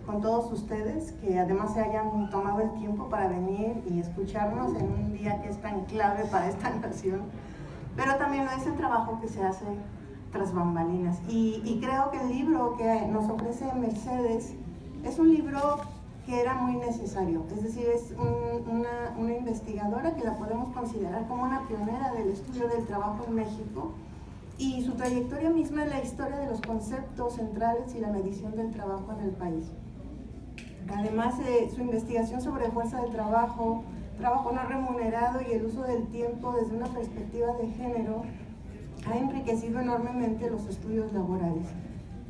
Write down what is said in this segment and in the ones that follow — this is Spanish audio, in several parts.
con todos ustedes, que además se hayan tomado el tiempo para venir y escucharnos en un día que es tan clave para esta nación, pero también lo es el trabajo que se hace tras bambalinas. Y creo que el libro que nos ofrece Mercedes es un libro que era muy necesario, es decir, es una investigadora que la podemos considerar como una pionera del estudio del trabajo en México, y su trayectoria misma es la historia de los conceptos centrales y la medición del trabajo en el país. Además, su investigación sobre fuerza de trabajo, trabajo no remunerado y el uso del tiempo desde una perspectiva de género ha enriquecido enormemente los estudios laborales.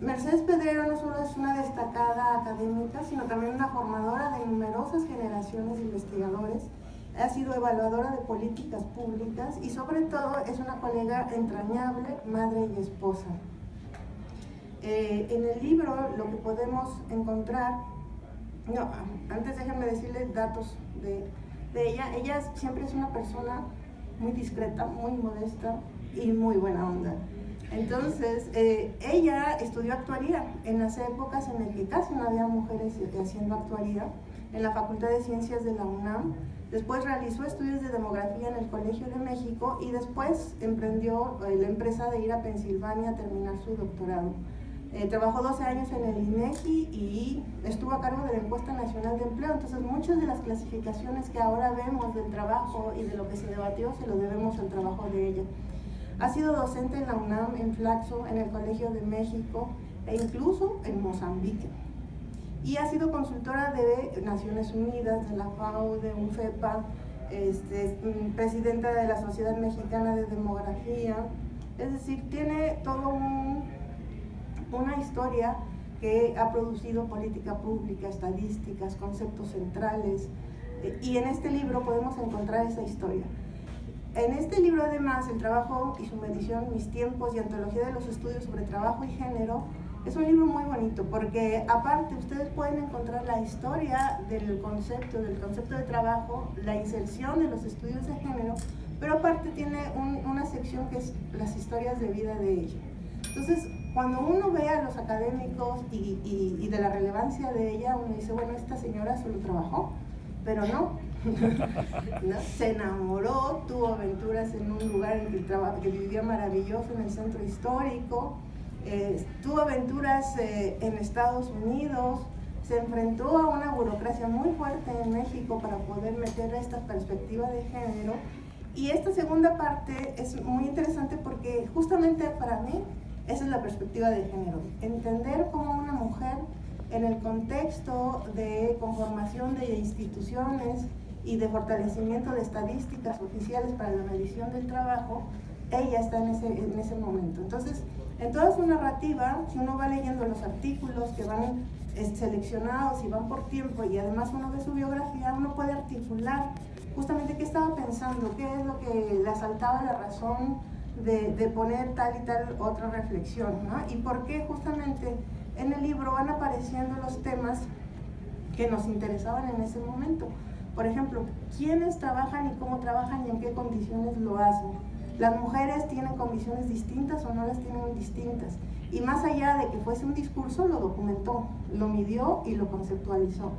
Mercedes Pedrero no solo es una destacada académica, sino también una formadora de numerosas generaciones de investigadores. Ha sido evaluadora de políticas públicas y sobre todo es una colega entrañable, madre y esposa. En el libro lo que podemos encontrar, antes déjenme decirles datos de ella. Ella siempre es una persona muy discreta, muy modesta y muy buena onda. Entonces, ella estudió actuaría en las épocas en las que casi no había mujeres haciendo actuaría, en la Facultad de Ciencias de la UNAM. Después realizó estudios de demografía en el Colegio de México y después emprendió la empresa de ir a Pensilvania a terminar su doctorado. Trabajó 12 años en el INEGI y estuvo a cargo de la Encuesta Nacional de Empleo. Entonces, muchas de las clasificaciones que ahora vemos del trabajo y de lo que se debatió se lo debemos al trabajo de ella. Ha sido docente en la UNAM, en Flaxo, en el Colegio de México e incluso en Mozambique. Y ha sido consultora de Naciones Unidas, de la FAO, de UNFEPA, presidenta de la Sociedad Mexicana de Demografía. Es decir, tiene todo una historia que ha producido política pública, estadísticas, conceptos centrales, y en este libro podemos encontrar esa historia. En este libro, además, El trabajo y su medición, mis tiempos y antología de los estudios sobre trabajo y género, es un libro muy bonito porque aparte ustedes pueden encontrar la historia del concepto de trabajo, la inserción de los estudios de género, pero aparte tiene una sección que es las historias de vida de ella. Entonces, cuando uno ve a los académicos y de la relevancia de ella, uno dice, bueno, esta señora solo trabajó, pero no. ¿No? Se enamoró, tuvo aventuras en un lugar en que vivía maravilloso en el centro histórico, tuvo aventuras en Estados Unidos, se enfrentó a una burocracia muy fuerte en México para poder meter esta perspectiva de género. Y esta segunda parte es muy interesante porque justamente para mí esa es la perspectiva de género, entender cómo una mujer en el contexto de conformación de instituciones y de fortalecimiento de estadísticas oficiales para la medición del trabajo, ella está en ese momento. Entonces, en toda su narrativa, si uno va leyendo los artículos que van seleccionados y van por tiempo, y además uno ve su biografía, uno puede articular justamente qué estaba pensando, qué es lo que le asaltaba la razón de poner tal y tal otra reflexión, ¿no? Y por qué justamente en el libro van apareciendo los temas que nos interesaban en ese momento. Por ejemplo, quiénes trabajan y cómo trabajan y en qué condiciones lo hacen. Las mujeres tienen condiciones distintas o no las tienen distintas. Y más allá de que fuese un discurso, lo documentó, lo midió y lo conceptualizó.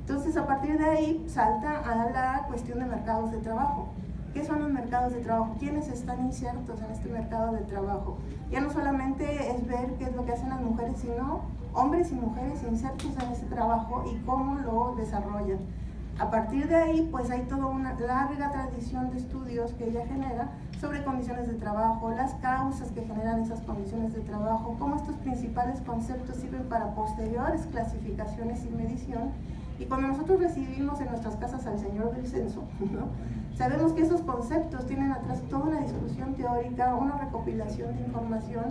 Entonces, a partir de ahí salta a la cuestión de mercados de trabajo. ¿Qué son los mercados de trabajo? ¿Quiénes están insertos en este mercado de trabajo? Ya no solamente es ver qué es lo que hacen las mujeres, sino hombres y mujeres insertos en ese trabajo y cómo lo desarrollan. A partir de ahí, pues hay toda una larga tradición de estudios que ella genera sobre condiciones de trabajo, las causas que generan esas condiciones de trabajo, cómo estos principales conceptos sirven para posteriores clasificaciones y medición. Y cuando nosotros recibimos en nuestras casas al señor del censo, ¿no?, sabemos que esos conceptos tienen atrás toda una discusión teórica, una recopilación de información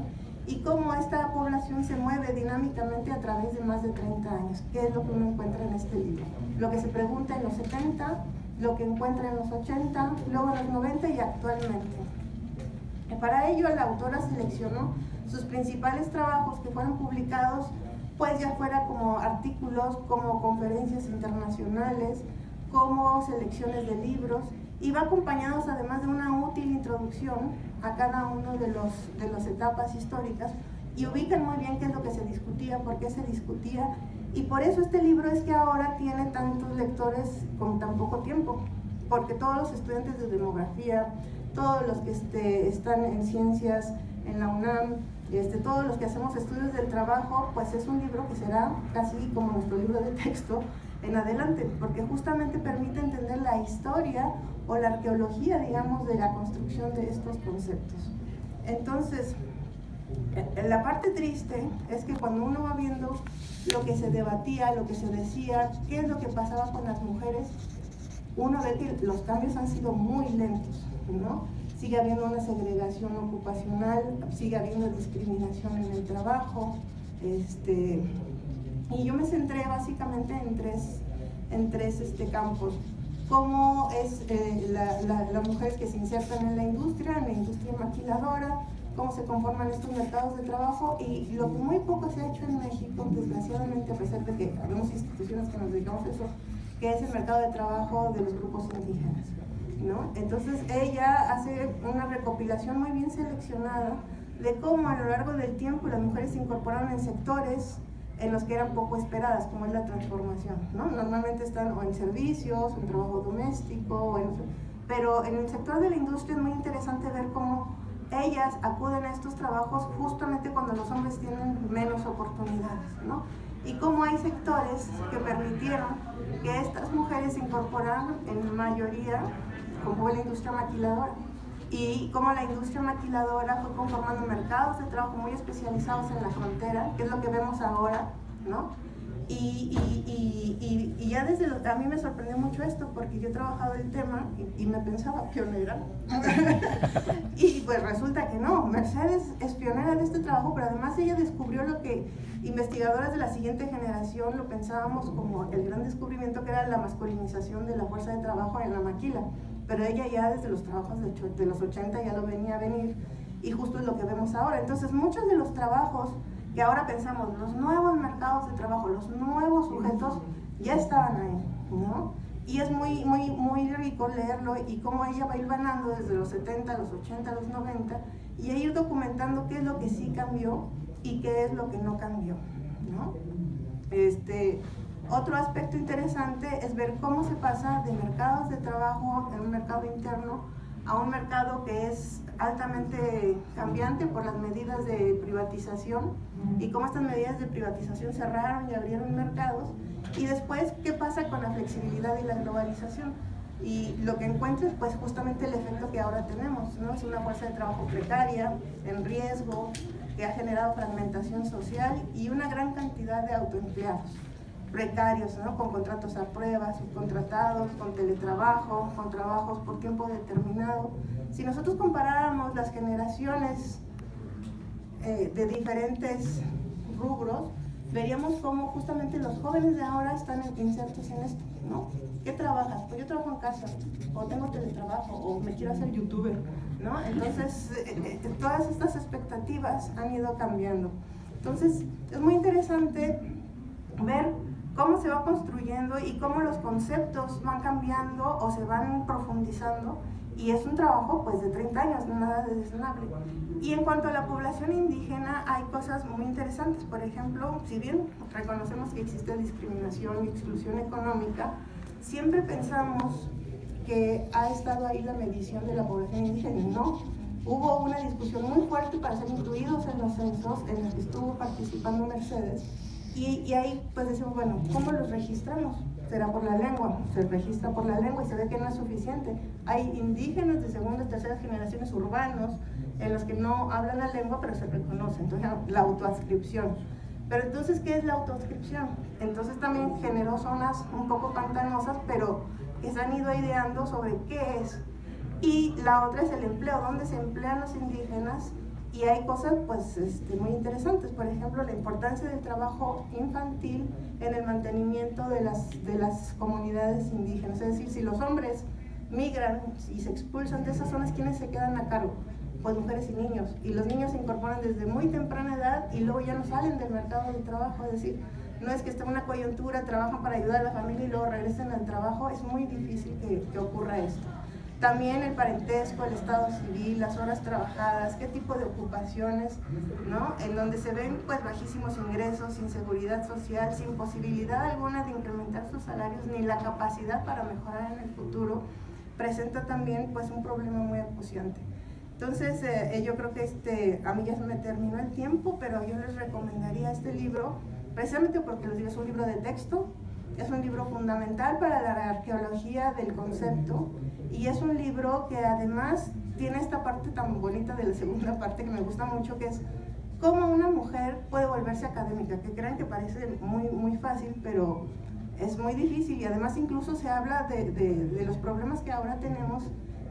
y cómo esta población se mueve dinámicamente a través de más de 30 años, que es lo que uno encuentra en este libro. Lo que se pregunta en los 70, lo que encuentra en los 80, luego en los 90 y actualmente. Para ello, la autora seleccionó sus principales trabajos que fueron publicados, pues ya fuera como artículos, como conferencias internacionales, como selecciones de libros, y va acompañados además de una útil introducción a cada uno de las etapas históricas, y ubican muy bien qué es lo que se discutía, por qué se discutía Y por eso este libro es que ahora tiene tantos lectores con tan poco tiempo, porque todos los estudiantes de demografía, todos los que están en ciencias en la UNAM, todos los que hacemos estudios del trabajo, pues es un libro que será casi como nuestro libro de texto en adelante, porque justamente permite entender la historia o la arqueología, digamos, de la construcción de estos conceptos. Entonces, la parte triste es que cuando uno va viendo lo que se debatía, lo que se decía, qué es lo que pasaba con las mujeres, uno ve que los cambios han sido muy lentos, ¿no? Sigue habiendo una segregación ocupacional, sigue habiendo discriminación en el trabajo, y yo me centré básicamente en tres campos. Cómo es las mujeres que se insertan en la industria maquiladora, cómo se conforman estos mercados de trabajo, y lo que muy poco se ha hecho en México, desgraciadamente, a pesar de que habemos instituciones que nos dedicamos a eso, que es el mercado de trabajo de los grupos indígenas, ¿no? Entonces ella hace una recopilación muy bien seleccionada de cómo a lo largo del tiempo las mujeres se incorporaron en sectores en los que eran poco esperadas, como es la transformación, ¿no? Normalmente están o en servicios, o en trabajo doméstico, pero en el sector de la industria es muy interesante ver cómo ellas acuden a estos trabajos justamente cuando los hombres tienen menos oportunidades, ¿no? Y cómo hay sectores que permitieron que estas mujeres se incorporaran en mayoría, como la industria maquiladora, y cómo la industria maquiladora fue conformando mercados de trabajo muy especializados en la frontera, que es lo que vemos ahora, ¿no? Y ya a mí me sorprendió mucho esto, porque yo he trabajado el tema y me pensaba pionera, y pues resulta que no. Mercedes es pionera de este trabajo, pero además ella descubrió lo que investigadoras de la siguiente generación lo pensábamos como el gran descubrimiento, que era la masculinización de la fuerza de trabajo en la maquila, pero ella ya desde los trabajos de los 80 ya lo venía a venir, y justo es lo que vemos ahora. Entonces muchos de los trabajos que ahora pensamos, los nuevos mercados de trabajo, los nuevos sujetos, ya estaban ahí, ¿no? Y es muy, muy, muy rico leerlo, y cómo ella va hilvanando desde los 70, los 80, los 90, y ir documentando qué es lo que sí cambió y qué es lo que no cambió, ¿no? Otro aspecto interesante es ver cómo se pasa de mercados de trabajo en un mercado interno a un mercado que es altamente cambiante por las medidas de privatización, y cómo estas medidas de privatización cerraron y abrieron mercados, y después qué pasa con la flexibilidad y la globalización. Y lo que encuentras, pues justamente el efecto que ahora tenemos, ¿no? Es una fuerza de trabajo precaria, en riesgo, que ha generado fragmentación social y una gran cantidad de autoempleados precarios, ¿no? Con contratos a prueba, subcontratados, con teletrabajo, con trabajos por tiempo determinado. Si nosotros comparáramos las generaciones de diferentes rubros, veríamos cómo justamente los jóvenes de ahora están insertos en esto, ¿no? ¿Qué trabajas? Pues yo trabajo en casa, o tengo teletrabajo, o me quiero hacer youtuber, ¿no? Entonces, todas estas expectativas han ido cambiando. Entonces, es muy interesante ver cómo se va construyendo y cómo los conceptos van cambiando o se van profundizando, y es un trabajo pues de 30 años, nada de desnable. Y en cuanto a la población indígena, hay cosas muy interesantes. Por ejemplo, si bien reconocemos que existe discriminación y exclusión económica, siempre pensamos que ha estado ahí la medición de la población indígena, y no. Hubo una discusión muy fuerte para ser incluidos en los censos, en los que estuvo participando Mercedes, y ahí pues decimos, bueno, ¿cómo los registramos? ¿Será por la lengua? Se registra por la lengua y se ve que no es suficiente. Hay indígenas de segunda y tercera generaciones urbanos en los que no hablan la lengua, pero se reconocen. Entonces, la autoadscripción. Pero entonces, ¿qué es la autoadscripción? Entonces también generó zonas un poco pantanosas, pero que se han ido ideando sobre qué es. Y la otra es el empleo, dónde se emplean los indígenas. Y hay cosas pues muy interesantes. Por ejemplo, la importancia del trabajo infantil en el mantenimiento de las comunidades indígenas. Es decir, si los hombres migran y se expulsan de esas zonas, ¿quiénes se quedan a cargo? Pues mujeres y niños. Y los niños se incorporan desde muy temprana edad y luego ya no salen del mercado del trabajo. Es decir, no es que esté en una coyuntura, trabajan para ayudar a la familia y luego regresen al trabajo. Es muy difícil que ocurra esto. También el parentesco, el estado civil, las horas trabajadas, qué tipo de ocupaciones, ¿no? En donde se ven pues bajísimos ingresos, sin seguridad social, sin posibilidad alguna de incrementar sus salarios, ni la capacidad para mejorar en el futuro, presenta también pues un problema muy acuciante. Entonces yo creo que a mí ya se me terminó el tiempo, pero yo les recomendaría este libro, precisamente porque les digo, es un libro de texto, es un libro fundamental para la arqueología del concepto, y es un libro que además tiene esta parte tan bonita de la segunda parte que me gusta mucho, que es cómo una mujer puede volverse académica, que crean que parece muy fácil, pero es muy difícil, y además incluso se habla de los problemas que ahora tenemos,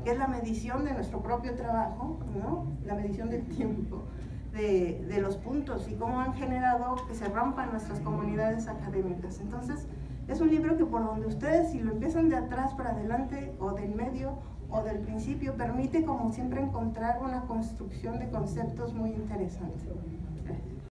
que es la medición de nuestro propio trabajo, ¿no? La medición del tiempo, de los puntos, y cómo han generado que se rompan nuestras comunidades académicas. Entonces, es un libro que por donde ustedes, si lo empiezan de atrás para adelante, o del medio, o del principio, permite como siempre encontrar una construcción de conceptos muy interesante. Gracias.